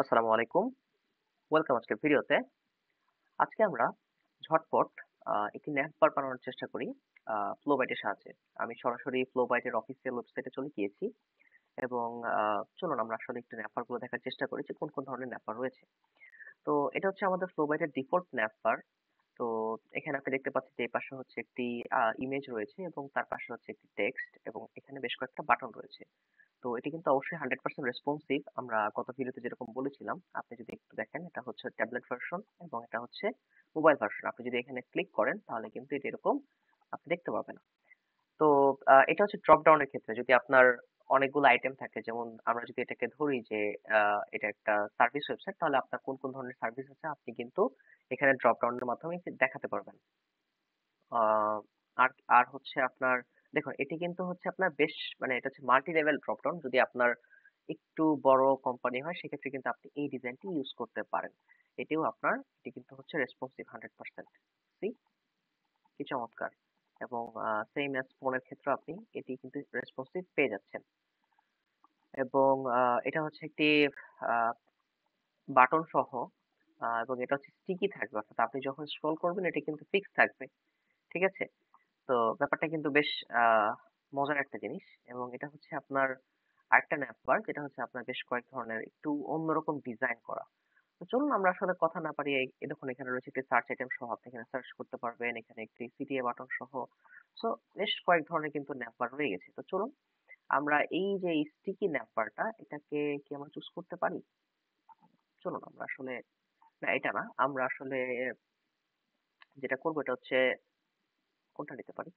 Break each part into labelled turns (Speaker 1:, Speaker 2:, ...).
Speaker 1: আসসালামু আলাইকুম। ওয়েলকাম আজকের ভিডিওতে। আজকে আমরা ঝটপট একটি ন্যাপবার বানানোর চেষ্টা করি ফ্লোবাইটের সাহায্যে। আমি সরাসরি ফ্লোবাইটের অফিসিয়াল ওয়েবসাইটে চলে গিয়েছি এবং চলুন আমরা আসলে একটু ন্যাপবারগুলো দেখার চেষ্টা করি যে কোন ধরনের ন্যাপবার রয়েছে। তো এটা হচ্ছে আমাদের ফ্লোবাইটের ডিফল্ট ন্যাপবার। তো এখানে আপনি দেখতে পাচ্ছেন যে এই পাশে হচ্ছে একটি ইমেজ রয়েছে এবং তার পাশে হচ্ছে একটি টেক্সট এবং এখানে বেশ কয়েকটা বাটন রয়েছে। তো এটি কিন্তু অবশ্যই 100% রেসপন্সিভ। আমরা গত ভিডিওতে যেরকম বলেছিলাম, আপনি যদি একটু দেখেন এটা হচ্ছে ট্যাবলেট ভার্সন এবং এটা হচ্ছে মোবাইল ভার্সন। আপনি যদি এখানে ক্লিক করেন তাহলে কিন্তু এটা এরকম আপনি দেখতে পাবেন। তো এটা হচ্ছে ড্রপ ডাউন এর ক্ষেত্রে যদি আপনার অনেকগুলো আইটেম থাকে, যেমন আমরা যদি এটাকে ধরি যে এটা একটা সার্ভিস ওয়েবসাইট, তাহলে আপনার কোন ধরনের সার্ভিস আছে আপনি কিন্তু এখানে ড্রপ ডাউন এর মাধ্যমে দেখাতে পারবেন। আহ, আর আর হচ্ছে আপনার দেখুন এটি কিন্তু হচ্ছে আপনার বেশ মানে এটা হচ্ছে মাল্টি লেভেল ড্রপ ডাউন। যদি আপনার একটু বড় কোম্পানি হয় সেক্ষেত্রে কিন্তু আপনি এই ডিজাইনটি ইউজ করতে পারেন। এটি কিন্তু হচ্ছে রেসপন্সিভ 100%। সি কি চমৎকার! এবং সেম অ্যাজ ফোনের ক্ষেত্রে আপনি এটি কিন্তু রেসপন্সিভ পেয়ে যাচ্ছেন। এবং এটা হচ্ছে একটি বাটন সহ এবং এটা হচ্ছে স্টিকি থাকবে, অর্থাৎ আপনি যখন স্ক্রল করবেন এটা কিন্তু ফিক্স থাকবে। ঠিক আছে? তো ব্যাপারটা কিন্তু বেশ আহ মজার একটা জিনিস। এবং এটা হচ্ছে আপনার আরেকটা ন্যাপবার, যেটা হচ্ছে আপনার বেশ কয়েক ধরনের একটু অন্যরকম ডিজাইন করা। তো চলুন আমরা আসলে কথা না পারি, এই দেখুন এখানে রয়েছে একটি সার্চ আইটেম সহ, আপনি এখানে সার্চ করতে পারবেন, এখানে একটি সিটিএ বাটন সহ। সো বেশ কয়েক ধরনের কিন্তু ন্যাপবার রয়ে গেছে। তো চলুন আমরা এই যে স্টিকি ন্যাপবারটা, এটাকে কি আমরা চুজ করতে পারি? চলুন আমরা আসলে, না এটা না, আমরা আসলে যেটা করবো এটা হচ্ছে কোনটা নিতে পারি।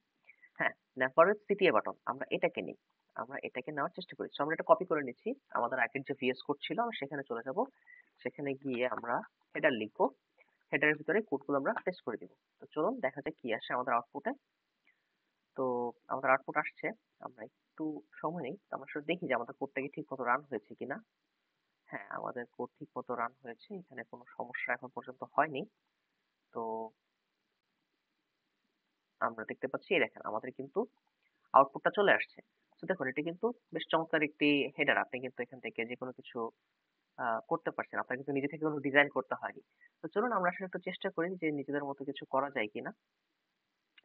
Speaker 1: হ্যাঁ, নেভার সিটিএ বাটন, আমরা এটাকে নিই। আমরা এটাকে নেওয়ার চেষ্টা করি। সো আমরা এটা কপি করে নিচ্ছি। আমাদের আগের যে ভিএস কোড ছিল আমরা সেখানে চলে যাব। সেখানে গিয়ে আমরা হেডার লিখবো। হেডারের ভিতরে কোডগুলো আমরা পেস্ট করে দিব। তো চলুন দেখা যাক কি আসে আমাদের আউটপুটে। তো আমাদের আউটপুট আসছে। আমরা একটু সময় নিই। তো আমরা আসলে দেখি যে আমাদের কোডটা কি ঠিক মতো রান হয়েছে কিনা। হ্যাঁ, আমাদের কোড ঠিক মতো রান হয়েছে। এখানে কোনো সমস্যা এখন পর্যন্ত হয়নি। তো আমরা দেখতে পাচ্ছি, এই দেখেন আমাদের কিন্তু আউটপুটটা চলে আসছে। তো দেখুন এটা কিন্তু বেশ চমৎকার একটি হেডার। আপনি কিন্তু এখান থেকে যে কোনো কিছু করতে পারছেন। আপনার কিন্তু নিজে থেকে কোনো ডিজাইন করতে হয়নি। তো চলুন আমরা আসলে একটু চেষ্টা করি যে নিজেদের মতো কিছু করা যায় কিনা।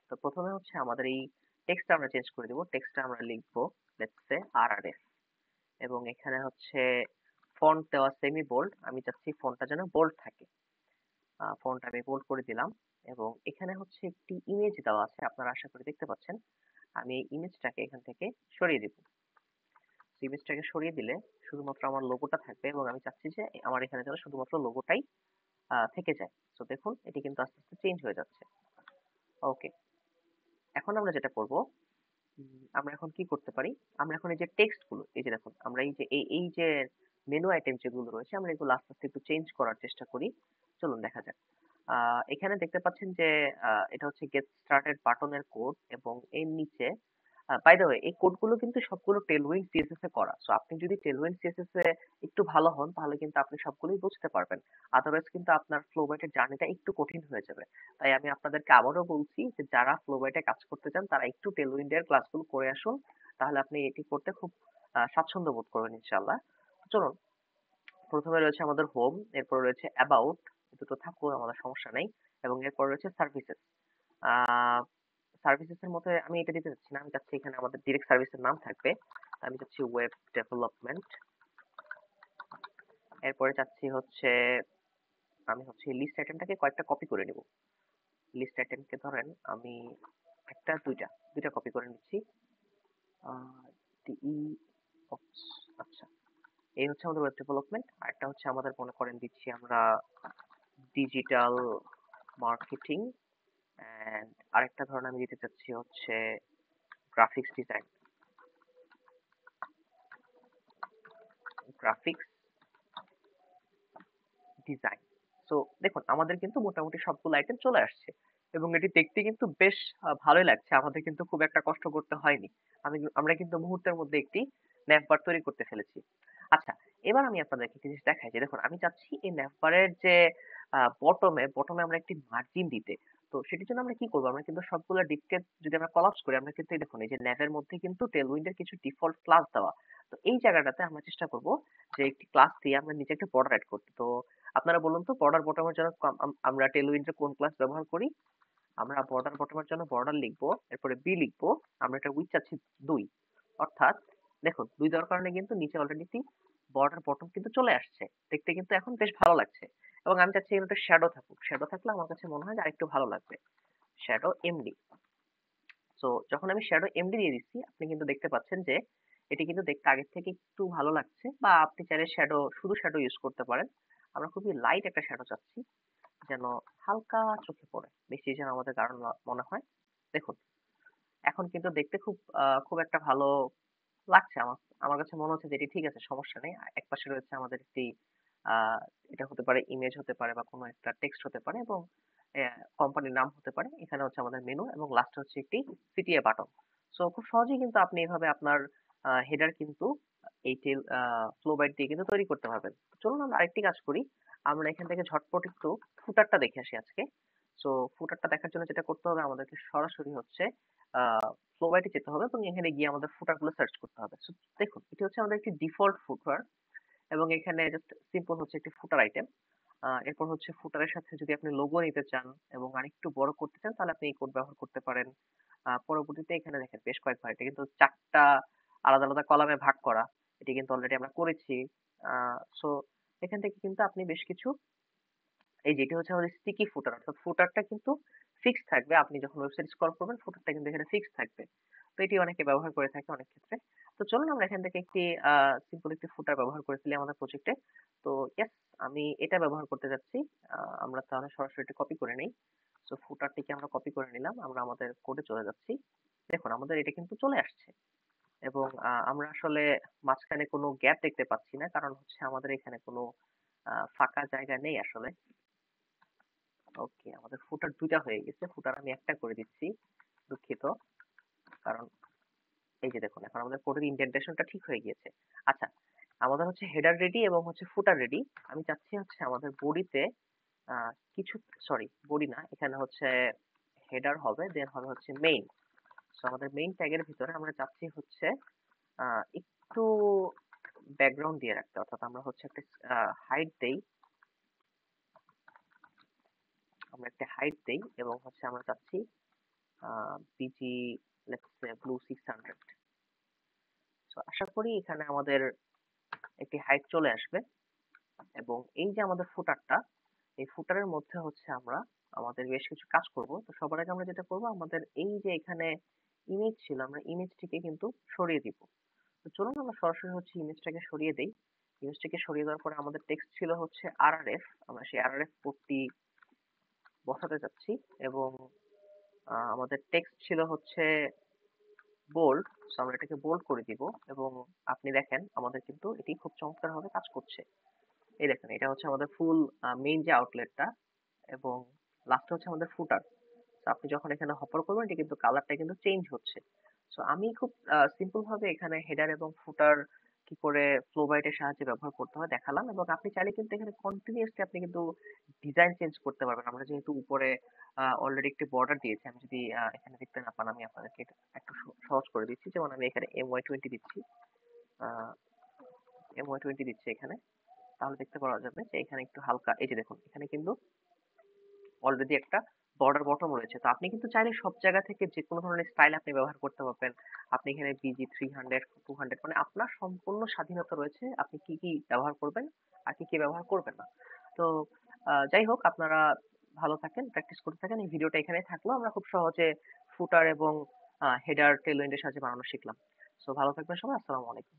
Speaker 1: তো প্রথমে হচ্ছে আমাদের এই টেক্সটটা আমরা চেঞ্জ করে দিব। টেক্সটটা আমরা লিখবো লেটস সে আরআরএফ এবং এখানে হচ্ছে ফন্ট দেওয়া সেমি বোল্ড। আমি চাচ্ছি ফন্টটা যেন বোল্ড থাকে। ফন্ট আমি বোল্ড করে দিলাম এবং এখানে হচ্ছে একটি ইমেজ দেওয়া আছে, আপনারা আশা করি দেখতে পাচ্ছেন। আমি এই ইমেজটাকে এখান থেকে সরিয়ে দিব। ইমেজটাকে সরিয়ে দিলে শুধুমাত্র আমার লোগোটা থাকবে এবং আমি চাচ্ছি যে আমার এখানে যেন শুধুমাত্র লোগোটাই থেকে যায়। তো দেখুন এটি কিন্তু আস্তে আস্তে চেঞ্জ হয়ে যাচ্ছে। ওকে, এখন আমরা যেটা করব, আমরা এখন কি করতে পারি, আমরা এখন এই যে টেক্সট গুলো, এই যে দেখুন আমরা এই যে এই যে মেনু আইটেম যেগুলো রয়েছে আমরা এগুলো আস্তে আস্তে একটু চেঞ্জ করার চেষ্টা করি। চলুন দেখা যাক। এখানে দেখতে পাচ্ছেন যে এটা হচ্ছে গেট স্টার্টেড বাটনের কোড এবং এর নিচে বাই দ্য ওয়ে এই কোডগুলো কিন্তু সবগুলো টেলউইন্ড সিএসএস এ করা। সো আপনি যদি টেলউইন্ড সিএসএস এ একটু ভালো হন তাহলে কিন্তু আপনি সবগুলোই বুঝতে পারবেন। আদারওয়াইজ কিন্তু আপনার ফ্লোবাইটের জার্নিটা একটু কঠিন হয়ে যাবে। তাই আমি আপনাদেরকে আবারও বলছি যে যারা ফ্লোবাইটে কাজ করতে চান তারা একটু টেলউইন্ডের ক্লাসগুলো করে আসুন। তাহলে আপনি এটি করতে খুব স্বাচ্ছন্দ্য বোধ করবেন ইনশাআল্লাহ। চলুন, প্রথমে রয়েছে আমাদের হোম, এরপর রয়েছে অ্যাবাউট, দুটো থাকুক আমাদের সমস্যা নেই। এবং এরপর রয়েছে সার্ভিসেস। আহ সার্ভিসেস এর মধ্যে আমি এটা দিতে চাচ্ছি না, আমি চাচ্ছি এখানে আমাদের ডিরেক্ট সার্ভিসের নাম থাকবে। আমি চাচ্ছি ওয়েব ডেভেলপমেন্ট। এরপরে চাচ্ছি হচ্ছে আমি হচ্ছে লিস্ট আইটেমটাকে কয়েকটা কপি করে নিব। লিস্ট আইটেমকে ধরেন আমি একটা দুইটা কপি করে নিচ্ছি। ডিই, আচ্ছা, এই হচ্ছে আমাদের ওয়েব ডেভেলপমেন্ট। আর একটা হচ্ছে আমাদের মনে করেন দিচ্ছি আমরা ডিজিটাল মার্কেটিং। এন্ড আরেকটা ধরনের আমি দিতে চাচ্ছি হচ্ছে graphics design, graphics design. So দেখুন আমাদের কিন্তু মোটামুটি সবগুলো আইটেম চলে আসছে এবং এটি দেখতে কিন্তু বেশ ভালোই লাগছে। আমাদের কিন্তু খুব একটা কষ্ট করতে হয়নি। আমরা কিন্তু মুহূর্তের মধ্যে একটি ন্যাপবার তৈরি করতে ফেলেছি। আচ্ছা, এবার আমি আপনাদেরকে একটি জিনিস দেখাই যে দেখুন আমি চাচ্ছি এই ন্যাপবারের যে বটমে আমরা একটি মার্জিন দিতে। তো তো সেটির জন্য আমরা কি করবো? আমরা কিন্তু সবগুলা ডিপকে যদি আমরা কোলাপস করি, আমরা কিন্তু এই দেখুন এই যে ন্যাভের মধ্যে কিন্তু টেলউইন্ড এর কিছু ডিফল্ট ক্লাস দেওয়া। তো এই জায়গাটাতে আমরা চেষ্টা করব যে একটি ক্লাস দিয়ে আমরা নিচে একটা বর্ডার এড করতে। তো আপনারা বলুন তো বর্ডার বটমের জন্য আমরা টেলউইন্ড এর কোন ক্লাস ব্যবহার করি? আমরা বর্ডার বটমের জন্য বর্ডার লিখবো, এরপরে বি লিখবো, আমরা এটা উইথ চাচ্ছি 2। অর্থাৎ দেখুন 2 দেওয়ার কারণে কিন্তু নিচে অলরেডি বর্ডার বটম কিন্তু চলে আসছে। দেখতে কিন্তু এখন বেশ ভালো লাগছে। এবং আমি চাচ্ছি এখানে একটা শ্যাডো থাকুক। শ্যাডো থাকলে আমার কাছে মনে হয় যে আরেকটু ভালো লাগবে। Shadow MD. সো যখন আমি শ্যাডো এমডি দিয়ে দিচ্ছি, আপনি কিন্তু দেখতে পাচ্ছেন যে এটি কিন্তু দেখতে আগের থেকে একটু ভালো লাগছে, বা আপনি চাইলে শ্যাডো শুধু শ্যাডো ইউজ করতে পারেন। আমরা খুবই লাইট একটা শ্যাডো চাচ্ছি, যেন হালকা চোখে পড়ে, বেশি যেন আমাদের গাঢ় না মনে হয়। দেখুন এখন কিন্তু দেখতে খুব একটা ভালো লাগছে আমার। আমার কাছে মনে হচ্ছে যে এটি ঠিক আছে, সমস্যা নেই। একপাশে রয়েছে আমাদের একটি আহ এটা হতে পারে ইমেজ, হতে পারে বা কোনো একটা টেক্সট হতে পারে, এবং কোম্পানির নাম হতে পারে। এখানে হচ্ছে আমাদের মেনু, এবং লাস্টে হচ্ছে একটি সিটিএ বাটন। সো খুব সহজেই কিন্তু আপনি এভাবে আপনার হেডার কিন্তু এই টেল ফ্লো বাইট দিয়ে কিন্তু তৈরি করতে পারবেন। তো চলুন আমরা আরেকটি কাজ করি। আমরা এখান থেকে ঝটপট একটু ফুটারটা দেখে আসি আজকে। সো ফুটারটা দেখার জন্য যেটা করতে হবে, আমাদেরকে সরাসরি হচ্ছে ফ্লো বাইটে যেতে হবে, এবং এখানে গিয়ে আমাদের ফুটার গুলো সার্চ করতে হবে। So, দেখুন এটি হচ্ছে আমাদের একটি ডিফল্ট ফুটার, এবং এখানে জাস্ট সিম্পল হচ্ছে একটি ফুটার আইটেম। এরপর হচ্ছে ফুটারের সাথে যদি আপনি লোগো নিতে চান এবং আরেকটু বড় করতে চান, তাহলে আপনি এই কোড ব্যবহার করতে পারেন। পরবর্তীতে এখানে দেখেন বেশ কয়েকবার এটা কিন্তু 4টা আলাদা আলাদা কলামে ভাগ করা। এটি কিন্তু অলরেডি আমরা করেছি। সো এখান থেকে কিন্তু আপনি বেশ কিছু, এই যেটি হচ্ছে আমাদের স্টিকি ফুটার, অর্থাৎ ফুটারটা কিন্তু ফিক্স থাকবে। আপনি যখন ওয়েবসাইট স্ক্রল করবেন, ফুটারটা কিন্তু এখানে ফিক্স থাকবে। তো এটি অনেকে ব্যবহার করে থাকে অনেক ক্ষেত্রে। তো চলুন আমরা এখান থেকে একটি সিম্পল একটি ফুটার ব্যবহার করে ফেলি আমাদের প্রজেক্টে। তো ইয়েস, আমি এটা ব্যবহার করতে যাচ্ছি। আমরা তাহলে সরাসরি এটা কপি করে নেই। তো ফুটারটিকে আমরা কপি করে নিলাম, আমরা আমাদের কোডে চলে যাচ্ছি। দেখুন আমাদের এটা কিন্তু চলে আসছে, এবং আমরা আসলে মাঝখানে কোনো গ্যাপ দেখতে পাচ্ছি না, কারণ হচ্ছে আমাদের এখানে কোনো ফাঁকা জায়গা নেই আসলে। ওকে, আমাদের ফুটার 2টা হয়ে গেছে, ফুটার আমি একটা করে দিচ্ছি, দুঃখিত। কারণ এই যে দেখুন এখন আমাদের কোডের ইন্ডেন্টেশনটা ঠিক হয়ে গিয়েছে। আচ্ছা, আমাদের হচ্ছে হেডার রেডি এবং হচ্ছে ফুটার রেডি। আমি চাচ্ছি হচ্ছে আমাদের বডিতে কিছু, সরি বডি না, এখানে হচ্ছে হেডার হবে, দেন হবে হচ্ছে মেইন। সো আমাদের মেইন ট্যাগের ভিতরে আমরা চাচ্ছি হচ্ছে একটু ব্যাকগ্রাউন্ড দিয়ে রাখতে, অর্থাৎ আমরা হচ্ছে একটা হাইট দেই, আমরা একটা হাইট দেই, এবং হচ্ছে আমরা চাচ্ছি BG let's say blue 600। So আশা করি এখানে আমাদের একটি হাইট চলে আসবে। এবং এই যে আমাদের ফুটারটা, এই ফুটারের মধ্যে হচ্ছে আমরা আমাদের বেশ কিছু কাজ করব। তো সবার আগে আমরা যেটা করব, আমাদের এই যে এখানে ইমেজ ছিল, আমরা ইমেজটিকে কিন্তু সরিয়ে দিব। তো চলুন আমরা সরাসরি হচ্ছে ইমেজটাকে সরিয়ে দেই। ইমেজটাকে সরিয়ে দেওয়ার পরে আমাদের টেক্সট ছিল হচ্ছে আরআরএফ, আমরা সেই আরআরএফ কোডটি বসাতে যাচ্ছি। এবং আমাদের টেক্সট ছিল হচ্ছে বোল্ড, সো আমরা এটাকে বোল্ড করে দিব। এবং আপনি দেখেন আমাদের কিন্তু এটি খুব চমৎকার ভাবে কাজ করছে। এই দেখেন এটা হচ্ছে আমাদের ফুল মেইন যে আউটলেটটা, এবং লাস্টে হচ্ছে আমাদের ফুটার। তো আপনি যখন এখানে হপার করবেন, এটা কিন্তু কালারটা কিন্তু চেঞ্জ হচ্ছে। সো আমি খুব সিম্পল ভাবে এখানে হেডার এবং ফুটার কি করে ফ্লো বাইটের সাহায্যে ব্যবহার করতে হয় দেখালাম, এবং আপনি চাইলে কিন্তু এখানে কন্টিনিউয়াসলি আপনি কিন্তু ডিজাইন চেঞ্জ করতে পারবেন। আমরা যেহেতু উপরে অলরেডি একটি বর্ডার দিয়েছি, আমি যদি এখানে দেখতে না পান, আমি আপনাদেরকে এটা একটু সহজ করে দিচ্ছি। যেমন আমি এখানে MY20 দিচ্ছি, MY20 দিচ্ছি এখানে, তাহলে দেখতে পাওয়া যাবে যে এখানে একটু হালকা, এই যে দেখুন এখানে কিন্তু অলরেডি একটা বর্ডার বটম রয়েছে। তো আপনি কিন্তু চাইলে সব জায়গা থেকে যে কোনো ধরনের স্টাইল আপনি ব্যবহার করতে পারবেন। আপনি এখানে বিজি 300 200, মানে আপনার সম্পূর্ণ স্বাধীনতা রয়েছে আপনি কি কি ব্যবহার করবেন আর কি কি ব্যবহার করবেন না। তো যাই হোক, আপনারা ভালো থাকেন, প্র্যাকটিস করতে থাকেন। এই ভিডিওটা এখানে থাকলো, আমরা খুব সহজে ফুটার এবং হেডার টেলউইন্ডের সাহায্যে বানানো শিখলাম। সো ভালো থাকবেন সবাই, আসসালামু আলাইকুম।